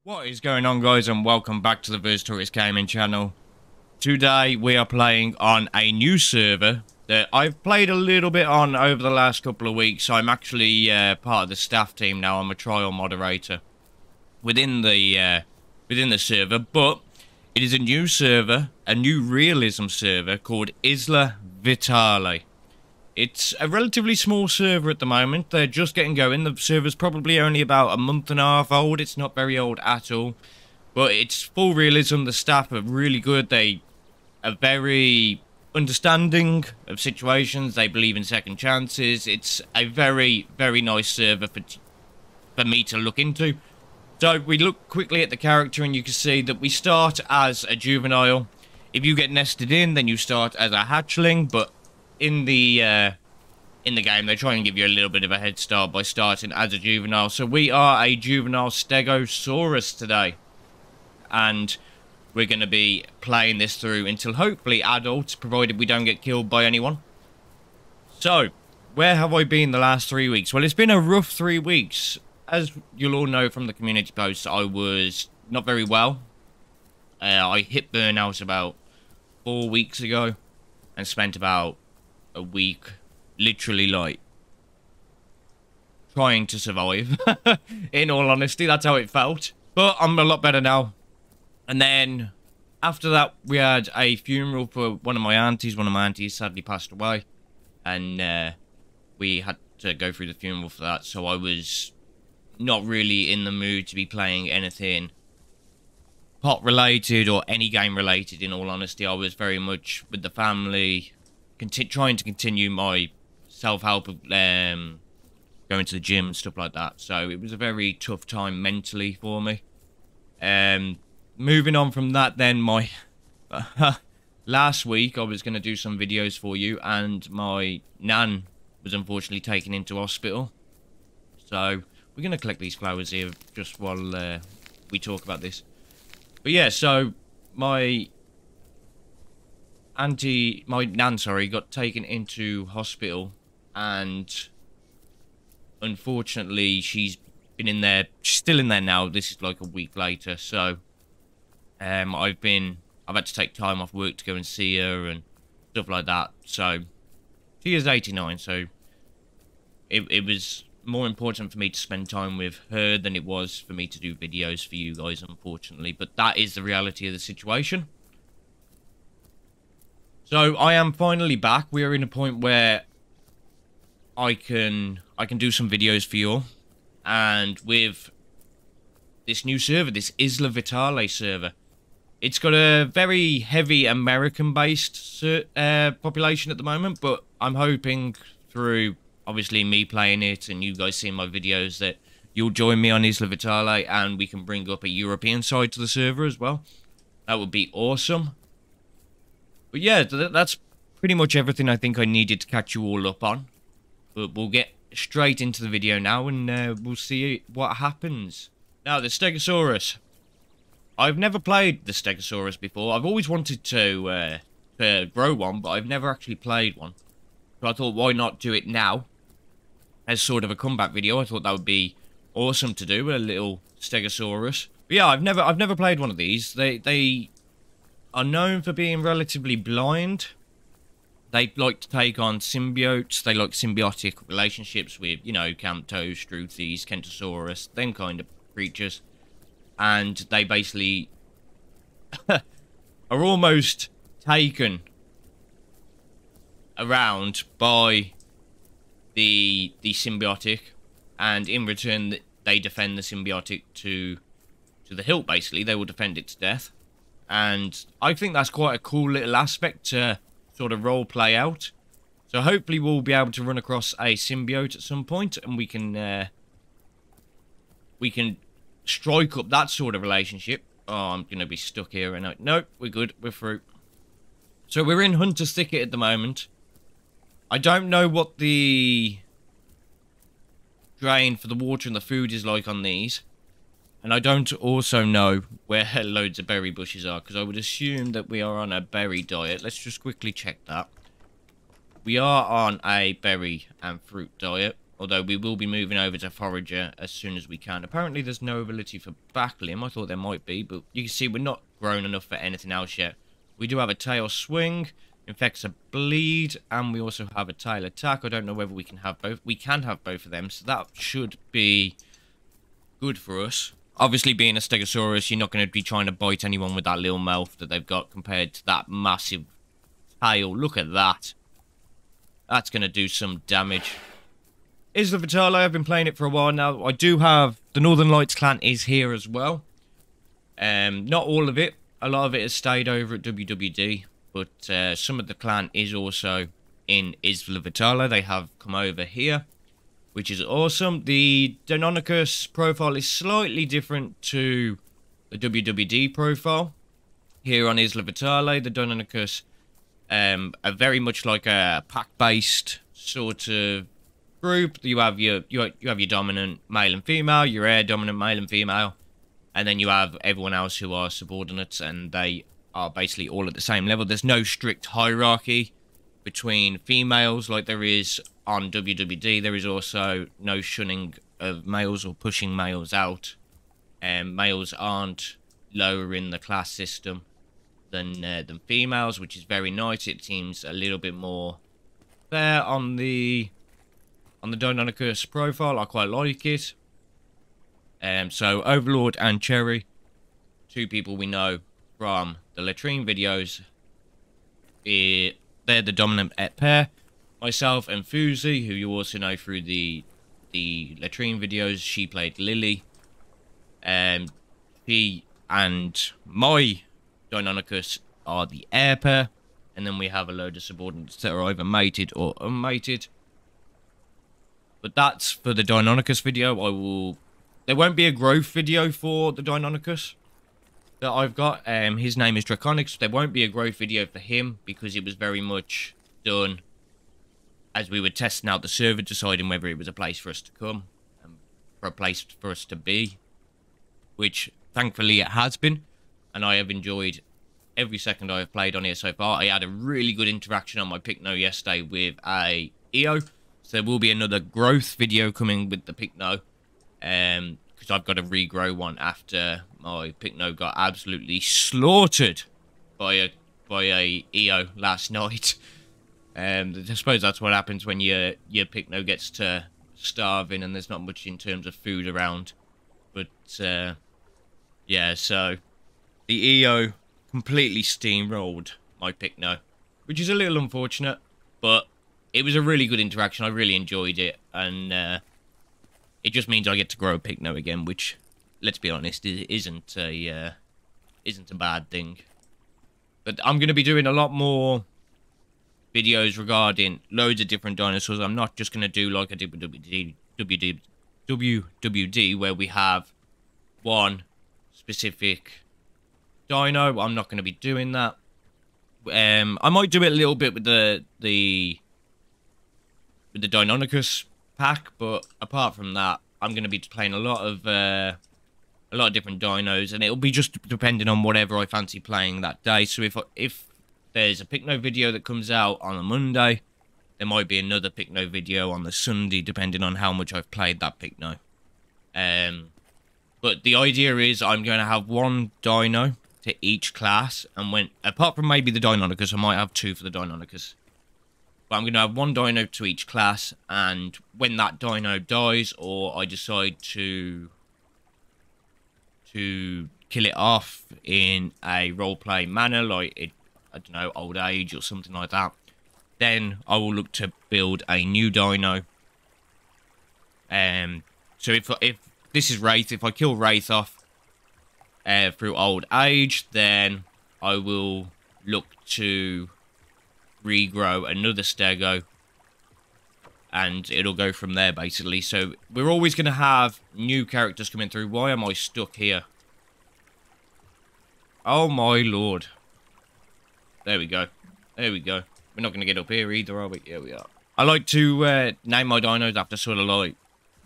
What is going on, guys, and welcome back to the Versatoris Gaming channel. Today we are playing on a new server that I've played a little bit on over the last couple of weeks. I'm actually part of the staff team now. I'm a trial moderator within the server, but it is a new server, a new realism server called Isla Vitale. It's a relatively small server at the moment. They're just getting going. The server's probably only about a month and a half old. It's not very old at all. But it's full realism. The staff are really good. They are very understanding of situations. They believe in second chances. It's a very, very nice server for me to look into. So we look quickly at the character and you can see that we start as a juvenile. If you get nested in, then you start as a hatchling, but in the game, they try and give you a little bit of a head start by starting as a juvenile. So we are a juvenile Stegosaurus today. And we're going to be playing this through until hopefully adults, provided we don't get killed by anyone. So, where have I been the last 3 weeks? Well, it's been a rough 3 weeks. As you'll all know from the community posts, I was not very well. I hit burnout about 4 weeks ago and spent about a week literally like trying to survive. In all honesty, that's how it felt, but I'm a lot better now. And then after that we had a funeral for one of my aunties. One of my aunties sadly passed away, and we had to go through the funeral for that, so I was not really in the mood to be playing anything pot related or any game related. In all honesty, I was very much with the family, trying to continue my self-help of going to the gym and stuff like that. So it was a very tough time mentally for me. Moving on from that, then my last week I was going to do some videos for you, and my nan was unfortunately taken into hospital. So we're going to collect these flowers here just while we talk about this. But yeah, so my nan, got taken into hospital, and unfortunately she's been in there. She's still in there now. This is like a week later, so I've had to take time off work to go and see her and stuff like that. So she is 89, so it was more important for me to spend time with her than it was for me to do videos for you guys, unfortunately. But that is the reality of the situation. So I am finally back. We are in a point where I can do some videos for you, and with this new server, this Isla Vitale server, it's got a very heavy American-based population at the moment. But I'm hoping through obviously me playing it and you guys seeing my videos that you'll join me on Isla Vitale, and we can bring up a European side to the server as well. That would be awesome. But yeah, that's pretty much everything I think I needed to catch you all up on. But we'll get straight into the video now, and we'll see what happens. Now, the Stegosaurus. I've never played the Stegosaurus before. I've always wanted to grow one, but I've never actually played one. So I thought, why not do it now as sort of a comeback video? I thought that would be awesome to do, a little Stegosaurus. But yeah, I've never played one of these. They are known for being relatively blind. They like to take on symbiotes. They like symbiotic relationships with, you know, Camptos, Struthies, Kentosaurus, them kind of creatures. And they basically are almost taken around by the symbiotic, and in return they defend the symbiotic to the hilt. Basically, they will defend it to death. And I think that's quite a cool little aspect to sort of role play out. So hopefully we'll be able to run across a symbiote at some point, and we can strike up that sort of relationship. Oh, I'm going to be stuck here. And nope, we're good. We're through. So we're in Hunter's Thicket at the moment. I don't know what the drain for the water and the food is like on these. And I don't also know where loads of berry bushes are, because I would assume that we are on a berry diet. Let's just quickly check that. We are on a berry and fruit diet. Although we will be moving over to Forager as soon as we can. Apparently there's no ability for backlimb. I thought there might be, but you can see we're not grown enough for anything else yet. We do have a tail swing, infects a bleed, and we also have a tail attack. I don't know whether we can have both. We can have both of them, so that should be good for us. Obviously, being a Stegosaurus, you're not going to be trying to bite anyone with that little mouth that they've got compared to that massive tail. Look at that. That's going to do some damage. Isla Vitale, I've been playing it for a while now. I do have... The Northern Lights clan is here as well. Not all of it. A lot of it has stayed over at WWD. But some of the clan is also in Isla Vitale. They have come over here, which is awesome. The Deinonychus profile is slightly different to the WWD profile. Here on Isla Vitale, the Deinonychus are very much like a pack-based sort of group. You have your dominant male and female, your heir dominant male and female, and then you have everyone else who are subordinates, and they are basically all at the same level. There's no strict hierarchy between females like there is on WWD. There is also no shunning of males or pushing males out. Males aren't lower in the class system than females, which is very nice. It seems a little bit more fair on the Deinonychus profile. I quite like it. So Overlord and Cherry, two people we know from the latrine videos. They're the dominant pair. Myself and Fuzi, who you also know through the latrine videos, she played Lily. She and my Deinonychus are the heir pair, and then we have a load of subordinates that are either mated or unmated. But that's for the Deinonychus video. There won't be a growth video for the Deinonychus that I've got. His name is Draconics. There won't be a growth video for him because it was very much done as we were testing out the server, deciding whether it was a place for us to come, for a place for us to be, which thankfully it has been, and I have enjoyed every second I have played on here so far. I had a really good interaction on my Picno yesterday with a EO, so there will be another growth video coming with the Picno, because I've got to regrow one after my Picno got absolutely slaughtered by a EO last night. I suppose that's what happens when your Picno gets to starving and there's not much in terms of food around. But yeah, so the EO completely steamrolled my Picno, which is a little unfortunate, but it was a really good interaction. I really enjoyed it, and it just means I get to grow a Picno again, which, let's be honest, isn't a bad thing. But I'm going to be doing a lot more videos regarding loads of different dinosaurs. I'm not just going to do like a WWD where we have one specific dino. I'm not going to be doing that. I might do it a little bit with the Deinonychus pack, but apart from that, I'm going to be playing a lot of different dinos, and it'll be just depending on whatever I fancy playing that day. So if there's a Picno video that comes out on a Monday, there might be another Picno video on the Sunday, depending on how much I've played that Picno. But the idea is I'm going to have one dino to each class, and apart from maybe the Deinonychus, I might have two for the Deinonychus. But I'm going to have one dino to each class, and when that dino dies, or I decide to kill it off in a roleplay manner, like I don't know, old age or something like that, then I will look to build a new dino. So if this is Wraith, if I kill Wraith off through old age, then I will look to regrow another Stego, and it'll go from there, basically. So we're always going to have new characters coming through. Why am I stuck here? Oh my lord. There we go. There we go. We're not going to get up here either, are we? Here we are. I like to name my dinos after sort of like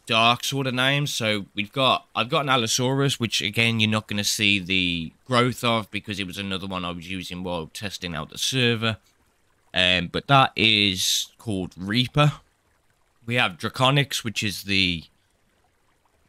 dark sort of names. So I've got an Allosaurus, which again you're not going to see the growth of because it was another one I was using while testing out the server. But that is called Reaper. We have Draconics, which is the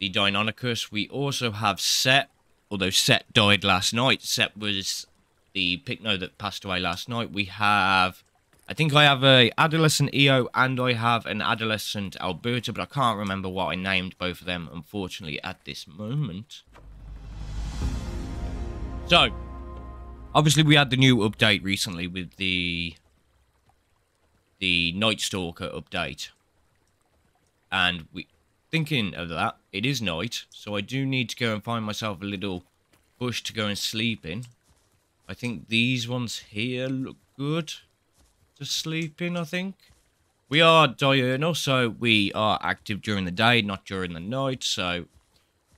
Deinonychus. We also have Set, although Set died last night. Set was the Pycno that passed away last night. We have, I think I have a adolescent EO and I have an adolescent Alberta, but I can't remember what I named both of them, unfortunately, at this moment. So, obviously we had the new update recently with the Night Stalker update. And thinking of that, it is night, so I do need to go and find myself a little bush to go and sleep in. I think these ones here look good to sleep in, I think. We are diurnal, so we are active during the day, not during the night. So,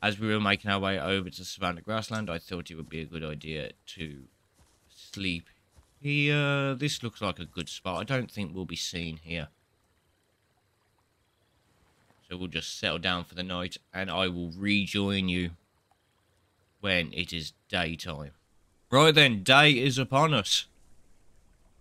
as we were making our way over to Savannah Grassland, I thought it would be a good idea to sleep here. This looks like a good spot. I don't think we'll be seen here. So we'll just settle down for the night, and I will rejoin you when it is daytime. Right then, day is upon us.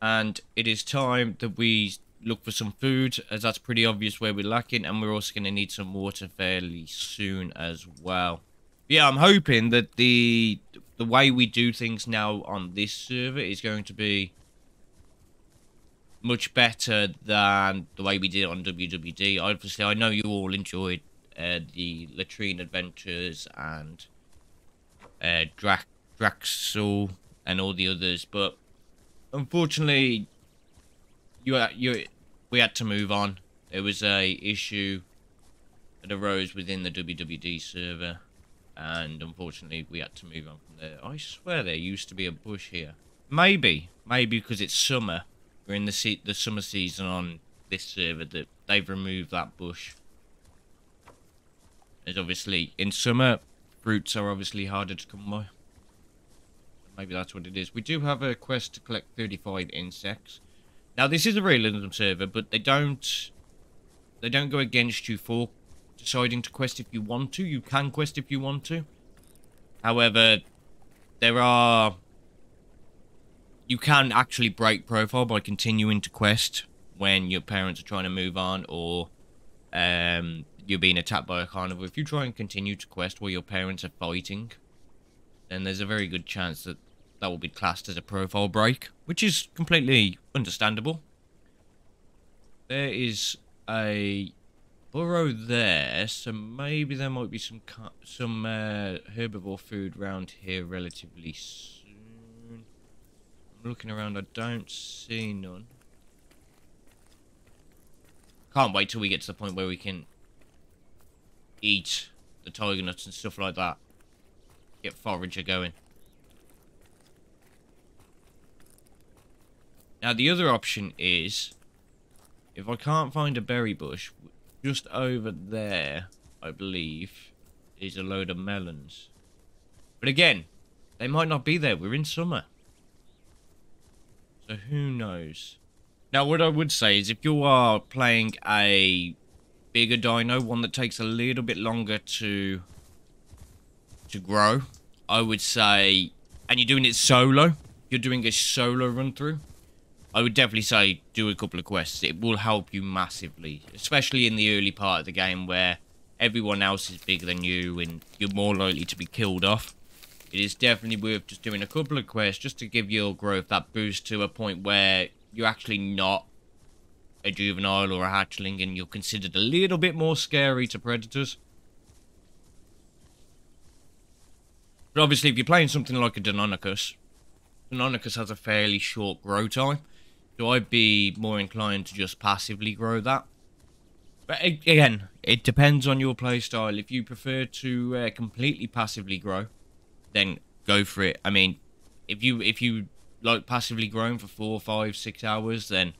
And it is time that we look for some food, as that's pretty obvious where we're lacking, and we're also going to need some water fairly soon as well. Yeah, I'm hoping that the way we do things now on this server is going to be much better than the way we did it on WWD. Obviously, I know you all enjoyed the Latrine Adventures and Draxel and all the others, but unfortunately, we had to move on. There was a issue that arose within the WWD server, and unfortunately, we had to move on from there. I swear there used to be a bush here. Maybe because it's summer. We're in the summer season on this server that they've removed that bush. As obviously in summer, fruits are obviously harder to come by. Maybe that's what it is. We do have a quest to collect 35 insects. Now this is a realism server, but they don't go against you for deciding to quest if you want to. You can quest if you want to. However, you can actually break profile by continuing to quest when your parents are trying to move on, or you're being attacked by a carnivore. If you try and continue to quest while your parents are fighting, then there's a very good chance that that will be classed as a profile break, which is completely understandable. There is a burrow there, so maybe there might be some herbivore food around here relatively soon. I'm looking around, I don't see none. Can't wait till we get to the point where we can eat the tiger nuts and stuff like that. Get forager going. Now the other option is, if I can't find a berry bush, just over there, I believe, is a load of melons. But again, they might not be there. We're in summer. So who knows? Now what I would say is, if you are playing a bigger dino, one that takes a little bit longer to grow, I would say, and you're doing it solo, you're doing a solo run through, I would definitely say do a couple of quests. It will help you massively, especially in the early part of the game where everyone else is bigger than you and you're more likely to be killed off. It is definitely worth just doing a couple of quests just to give your growth that boost to a point where you're actually not a juvenile or a hatchling and you're considered a little bit more scary to predators. But obviously if you're playing something like a Deinonychus, Deinonychus has a fairly short grow time, so I'd be more inclined to just passively grow that. But again, it depends on your playstyle. If you prefer to completely passively grow, then go for it. I mean, if you like passively growing for 4, 5, 6 hours, then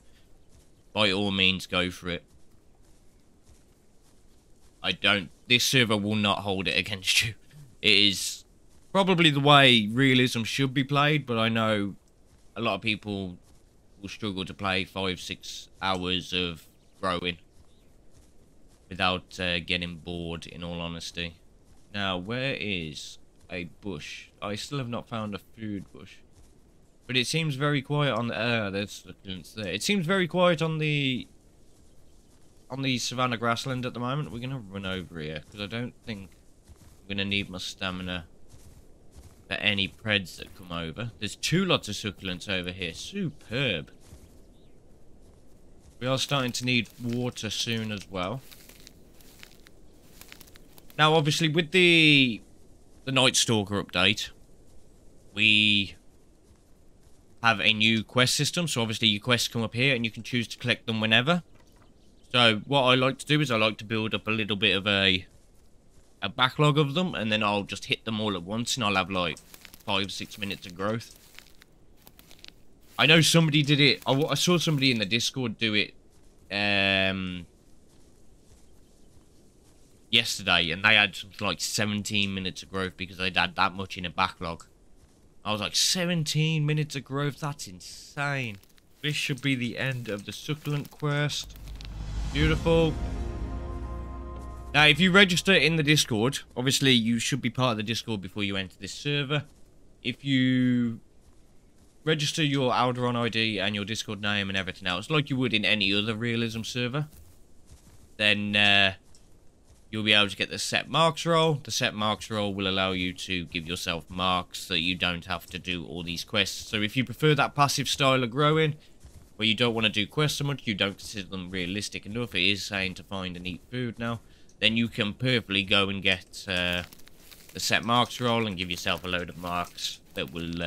by all means go for it. This server will not hold it against you. It is probably the way realism should be played, but I know a lot of people will struggle to play 5, 6 hours of growing without getting bored, in all honesty. Now, where is a bush? I still have not found a food bush. But it seems very quiet on the... there's succulents there. It seems very quiet on the on the savannah grassland at the moment. We're going to run over here, because I don't think I'm going to need my stamina for any preds that come over. There's 2 lots of succulents over here. Superb. We are starting to need water soon as well. Now, obviously, with the Night Stalker update, we have a new quest system. So, obviously, your quests come up here, and you can choose to collect them whenever. So, what I like to do is I like to build up a little bit of a backlog of them, and then I'll just hit them all at once, and I'll have, like, 5-6 minutes of growth. I know somebody did it. I saw somebody in the Discord do it yesterday, and they had something like 17 minutes of growth because they'd had that much in a backlog. I was like, 17 minutes of growth? That's insane. This should be the end of the succulent quest. Beautiful. Now, if you register in the Discord, obviously you should be part of the Discord before you enter this server. If you register your Alderon ID and your Discord name and everything else, like you would in any other realism server, then you'll be able to get the set marks roll. The set marks roll will allow you to give yourself marks so you don't have to do all these quests. So if you prefer that passive style of growing, where you don't want to do quests so much, you don't consider them realistic enough, it is saying to find and eat food now, then you can perfectly go and get the set marks roll and give yourself a load of marks that will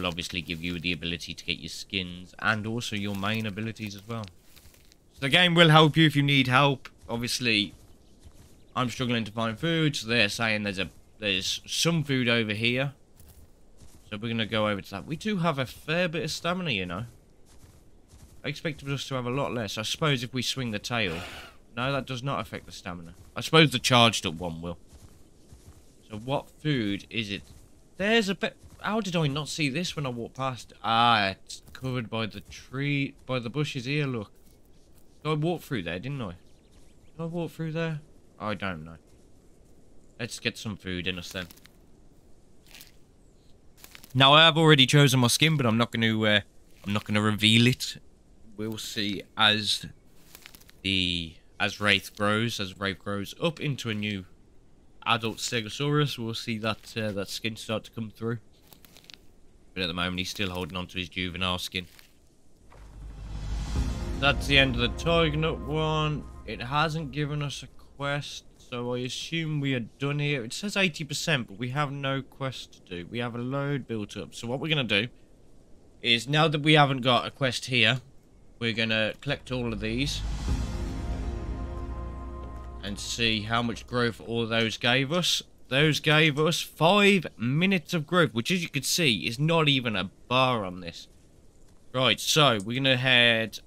obviously give you the ability to get your skins and also your main abilities as well. So the game will help you if you need help. Obviously, I'm struggling to find food, so they're saying there's some food over here. So we're going to go over to that. We do have a fair bit of stamina, you know. I expected us to have a lot less. I suppose if we swing the tail... No, that does not affect the stamina. I suppose the charged up one will. So what food is it? There's a bit... How did I not see this when I walked past? Ah, it's covered by the tree... By the bushes here, look. I walked through there, didn't I? Did I walk through there? I don't know. Let's get some food in us then. Now, I have already chosen my skin, but I'm not going to reveal it. We'll see as Wraith grows up into a new adult Stegosaurus. We'll see that that skin start to come through. But at the moment, he's still holding on to his juvenile skin. That's the end of the Tiger Nut one. It hasn't given us a quest, so I assume we are done here. It says 80%, but we have no quest to do. We have a load built up. So what we're going to do is, now that we haven't got a quest here, we're going to collect all of these and see how much growth all those gave us. Those gave us 5 minutes of growth, which, as you can see, is not even a bar on this. Right, so we're going to head...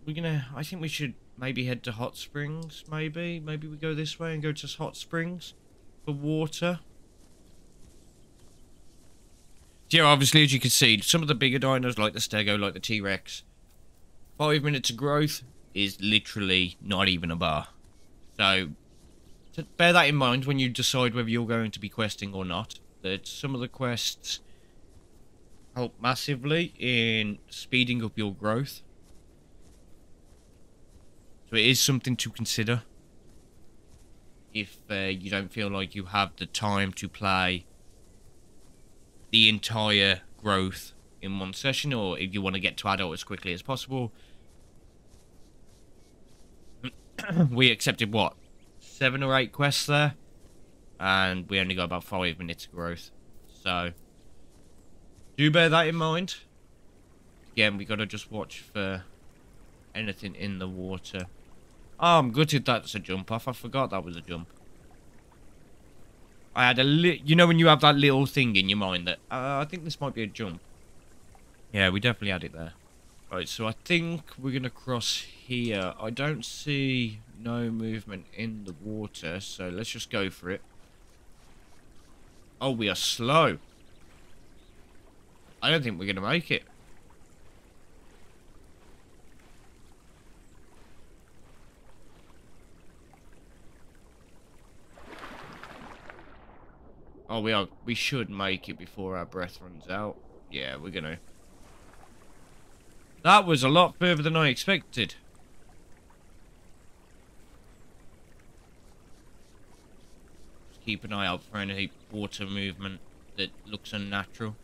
I think we should maybe head to Hot Springs, maybe. Maybe we go this way and go to Hot Springs for water. Yeah, obviously, as you can see, some of the bigger dinos, like the Stego, like the T-Rex, 5 minutes of growth is literally not even a bar. So, to bear that in mind when you decide whether you're going to be questing or not. That some of the quests help massively in speeding up your growth. So it is something to consider if you don't feel like you have the time to play the entire growth in one session, or if you want to get to adult as quickly as possible. We accepted, what, 7 or 8 quests there, and we only got about 5 minutes of growth. So, do bear that in mind. Again, we got to just watch for anything in the water. Oh, I'm gutted that's a jump off. I forgot that was a jump. I had a you know when you have that little thing in your mind that, I think this might be a jump. Yeah, we definitely had it there. Right, so I think we're going to cross here. I don't see no movement in the water, so let's just go for it. Oh, we are slow. I don't think we're going to make it. Oh, we should make it before our breath runs out. Yeah, we're gonna. That was a lot further than I expected. Just keep an eye out for any water movement that looks unnatural.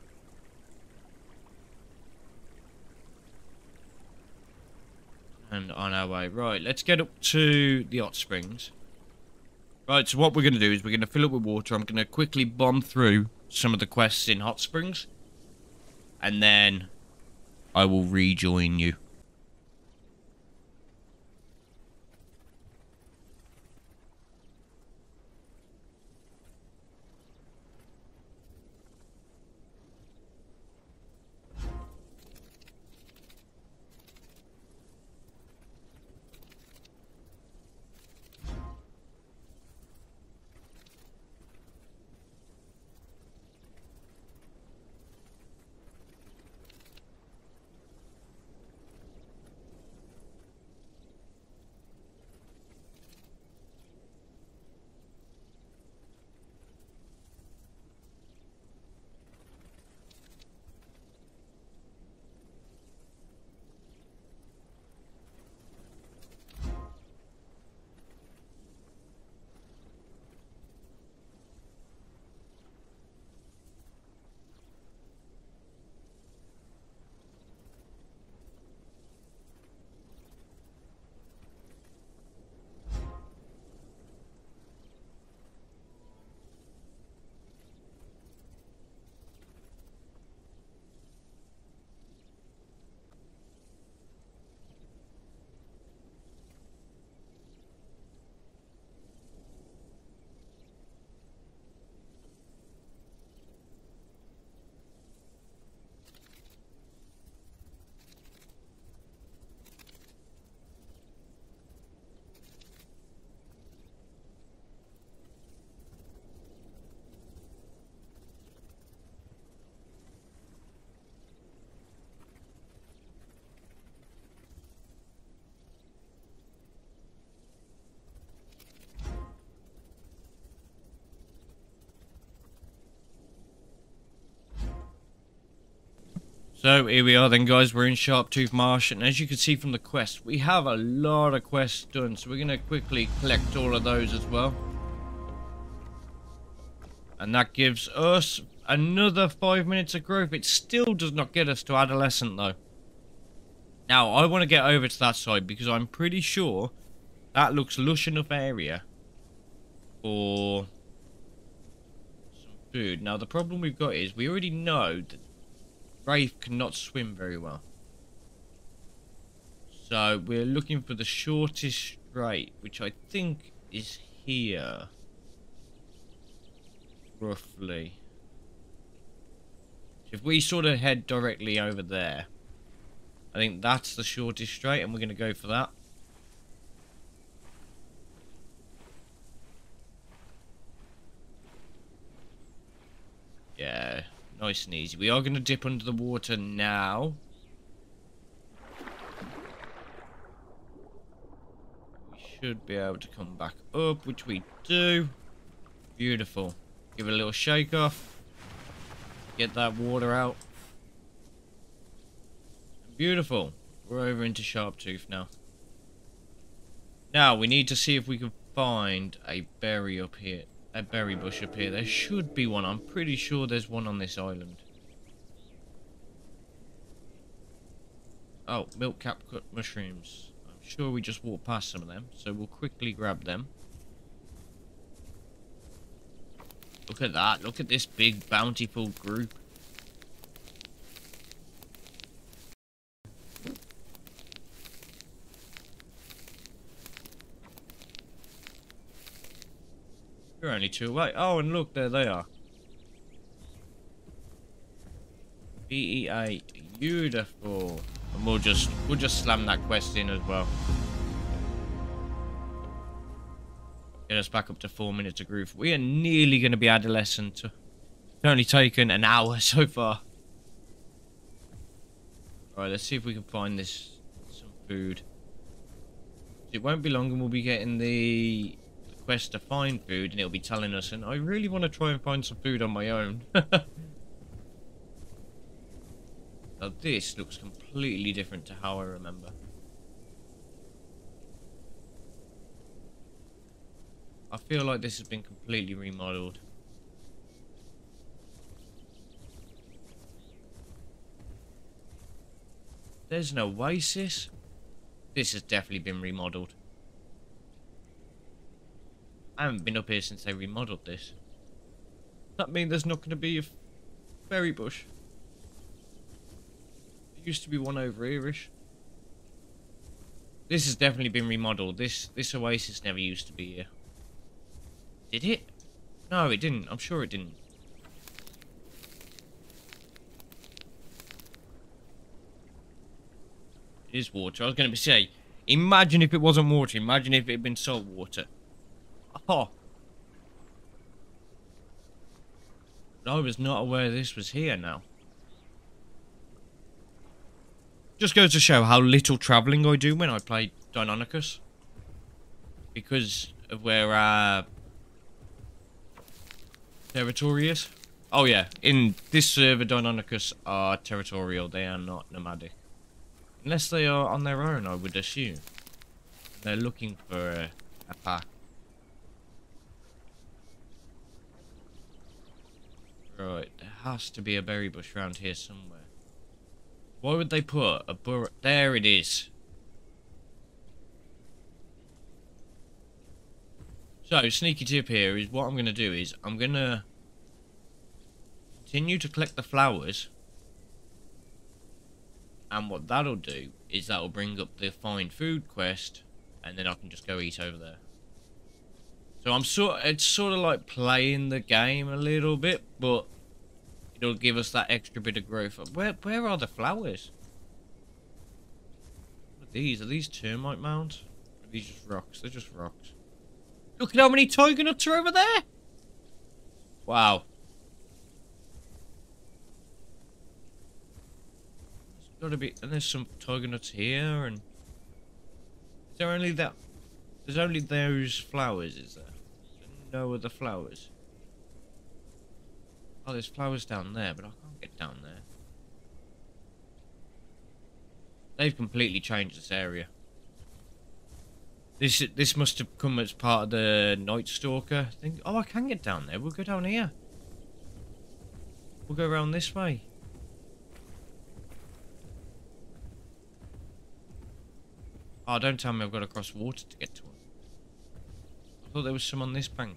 And on our way. Right, let's get up to the hot springs. Right, so what we're going to do is we're going to fill up with water. I'm going to quickly bomb through some of the quests in hot springs. And then I will rejoin you. So here we are then, guys. We're in Sharptooth Marsh, and as you can see from the quest, we have a lot of quests done, so we're going to quickly collect all of those as well. And that gives us another 5 minutes of growth. It still does not get us to adolescent though. Now I want to get over to that side because I'm pretty sure that looks lush enough area for some food. Now the problem we've got is we already know that Wraith cannot swim very well. So we're looking for the shortest strait, which I think is here. Roughly. So if we sort of head directly over there, I think that's the shortest strait, and we're going to go for that. Yeah. Nice and easy. We are going to dip under the water now. We should be able to come back up, which we do. Beautiful. Give it a little shake off. Get that water out. Beautiful. We're over into Sharptooth now. Now, we need to see if we can find a berry up here. A berry bush up here. There should be one. I'm pretty sure there's one on this island. Oh, milk cap cut mushrooms. I'm sure we just walked past some of them, so we'll quickly grab them. Look at that. Look at this big bountiful group. You're only 2 away. Oh, and look, there they are. BE8, beautiful. And we'll just slam that quest in as well. Get us back up to 4 minutes of groove. We are nearly going to be adolescent. It's only taken an hour so far. Alright, let's see if we can find some food. It won't be long and we'll be getting the quest to find food, and it'll be telling us, and I really want to try and find some food on my own. So So this looks completely different to how I remember. I feel like this has been completely remodeled. There's an oasis. This has definitely been remodeled. I haven't been up here since they remodeled this. Does that mean there's not going to be a berry bush? There used to be one over here-ish. This has definitely been remodeled. This oasis never used to be here. Did it? No, it didn't. I'm sure it didn't. It is water. I was going to say, imagine if it wasn't water. Imagine if it had been salt water. Oh. But I was not aware this was here now. Just goes to show how little travelling I do when I play Deinonychus. Because of where our territory is. Oh yeah, in this server Deinonychus are territorial, they are not nomadic. Unless they are on their own, I would assume. They're looking for a pack. Right, there has to be a berry bush around here somewhere. Why would they put a burrow? There it is. So, sneaky tip here is what I'm going to do is I'm going to continue to collect the flowers. And what that'll do is that'll bring up the find food quest. And then I can just go eat over there. So it's sort of like playing the game a little bit, but it'll give us that extra bit of growth. Where are the flowers? What are these? Are these termite mounds? Or are these just rocks? They're just rocks. Look at how many tiger nuts are over there! Wow. There's gotta be, and there's some tiger nuts here, and is there only that? There's only those flowers, is there? No other flowers. Oh, there's flowers down there, but I can't get down there. They've completely changed this area. This must have come as part of the Night Stalker thing. Oh, I can get down there. We'll go down here. We'll go around this way. Oh, don't tell me I've got to cross water to get to one. I thought there was some on this bank.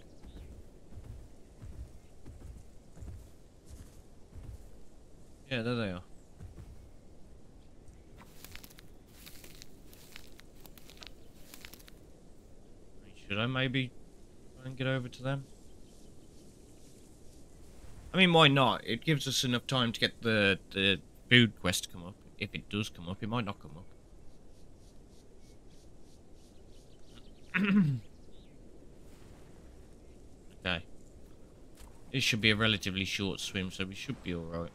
Yeah, there they are. Should I maybe try and get over to them? I mean, why not? It gives us enough time to get the food quest to come up. If it does come up, it might not come up. Okay. This should be a relatively short swim, so we should be alright.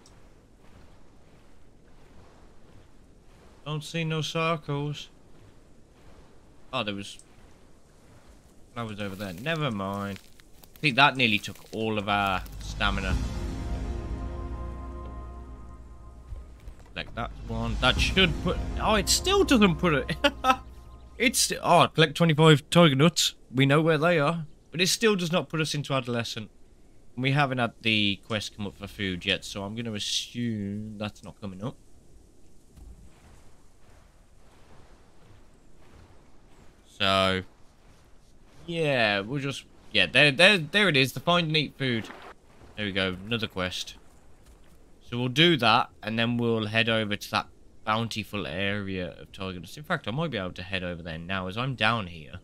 Don't see no circles. Oh, there was flowers over there. Never mind. I think that nearly took all of our stamina. Like that one. That should put... Oh, it still doesn't put it. It's... Oh, collect 25 tiger nuts. We know where they are. But it still does not put us into adolescent. We haven't had the quest come up for food yet, so I'm going to assume that's not coming up. So... Yeah, we'll just... Yeah, there it is. The find and eat food. There we go. Another quest. So we'll do that, and then we'll head over to that bountiful area of tiger nuts. In fact, I might be able to head over there now, as I'm down here.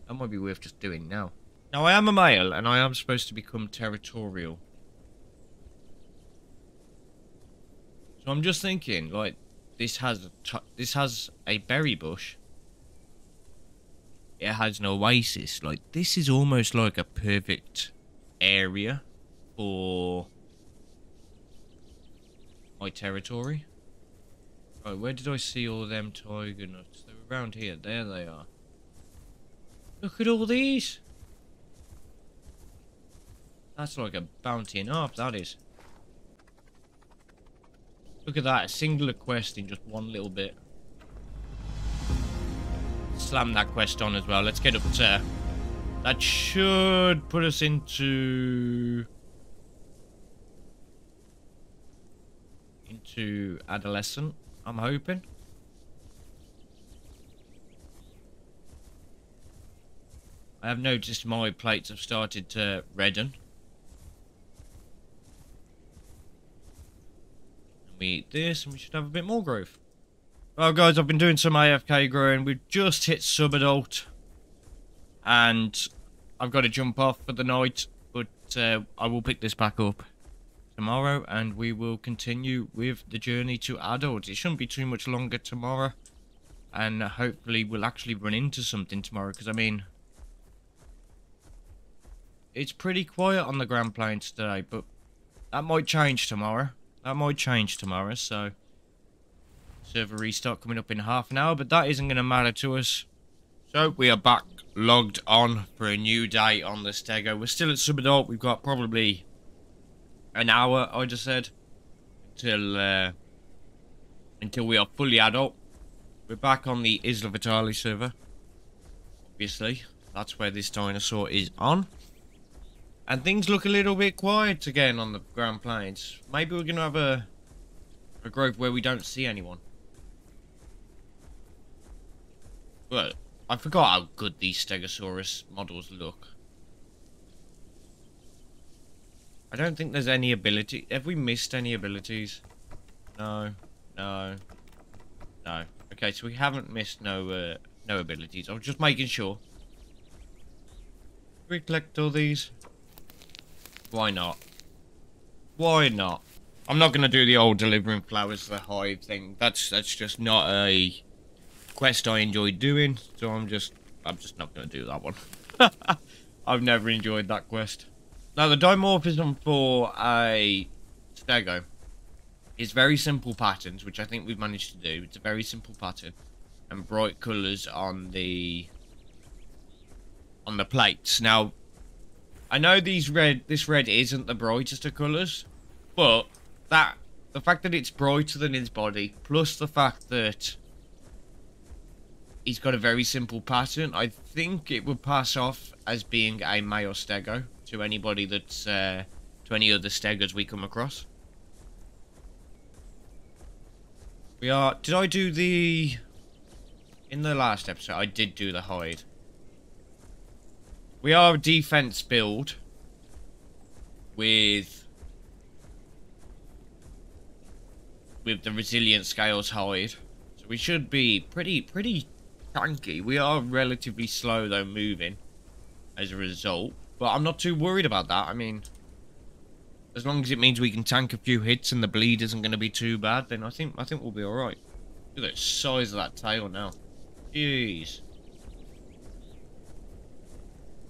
That might be worth just doing now. Now, I am a male, and I am supposed to become territorial. So I'm just thinking, like, this has a berry bush. It has an oasis. Like, this is almost like a perfect area for my territory. Right, where did I see all them tiger nuts? They were around here. There they are. Look at all these. That's like a bounty and a half, that is. Look at that, a singular quest in just one little bit. Slam that quest on as well. Let's get up to... That should put us into adolescent, I'm hoping. I have noticed my plates have started to redden. And we eat this and we should have a bit more growth. Well guys, I've been doing some AFK growing. We've just hit sub-adult. And I've got to jump off for the night. But I will pick this back up tomorrow. And we will continue with the journey to adult. It shouldn't be too much longer tomorrow. And hopefully we'll actually run into something tomorrow. Because I mean... It's pretty quiet on the Grand Plains today, but that might change tomorrow. So server restart coming up in half an hour, but that isn't going to matter to us. So we are back logged on for a new day on the Stego. We're still at sub-adult. We've got probably an hour, I just said, until we are fully adult. We're back on the Isla Vitale server. Obviously, that's where this dinosaur is on. And things look a little bit quiet again on the Grand Plains. Maybe we're going to have a grove where we don't see anyone. But I forgot how good these Stegosaurus models look. I don't think there's any ability. Have we missed any abilities? No. Okay, so we haven't missed no abilities. I was just making sure. We collect all these. Why not? I'm not going to do the old delivering flowers to the hive thing. That's just not a quest I enjoy doing. So I'm just not going to do that one. I've never enjoyed that quest. Now the dimorphism for a Stego is very simple patterns, which I think we've managed to do. It's a very simple pattern and bright colours on the plates. Now, I know this red isn't the brightest of colours, but the fact that it's brighter than his body, plus the fact that he's got a very simple pattern, I think it would pass off as being a male Stego to anybody that's to any other Stegos we come across. Did I do the... In the last episode, I did do the hide. We are a defense build with the resilient scales hide, so we should be pretty tanky. We are relatively slow though moving as a result, but I'm not too worried about that. I mean, as long as it means we can tank a few hits and the bleed isn't going to be too bad, then I think we'll be all right. Look at the size of that tail now. Jeez.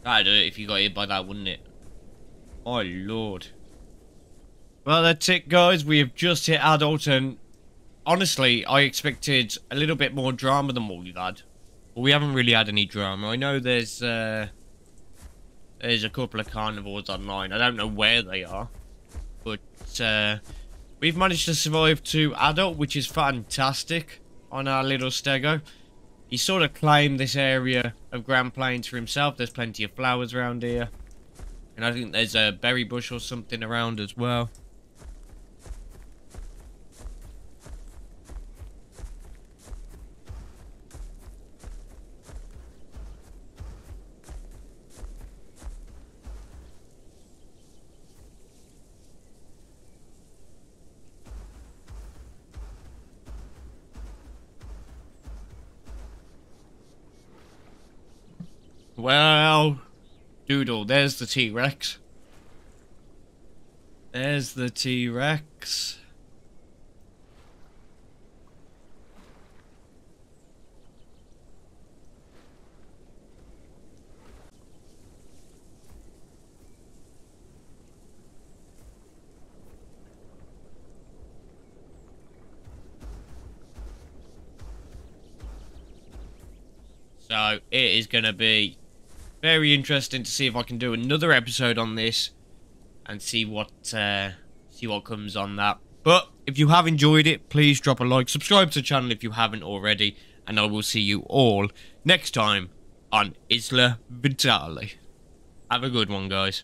That'd do it if you got hit by that, wouldn't it? Oh, Lord. Well, that's it, guys. We have just hit adult, and honestly, I expected a little bit more drama than what we've had. But we haven't really had any drama. I know there's a couple of carnivores online. I don't know where they are. But we've managed to survive to adult, which is fantastic on our little Stego. He sort of claimed this area of Grand Plains for himself. There's plenty of flowers around here. And I think there's a berry bush or something around as well. Well, Doodle, there's the T-Rex. There's the T-Rex. So, it is going to be very interesting to see if I can do another episode on this and see what comes on that. But if you have enjoyed it, please drop a like, subscribe to the channel if you haven't already, and I will see you all next time on Isla Vitale. Have a good one, guys.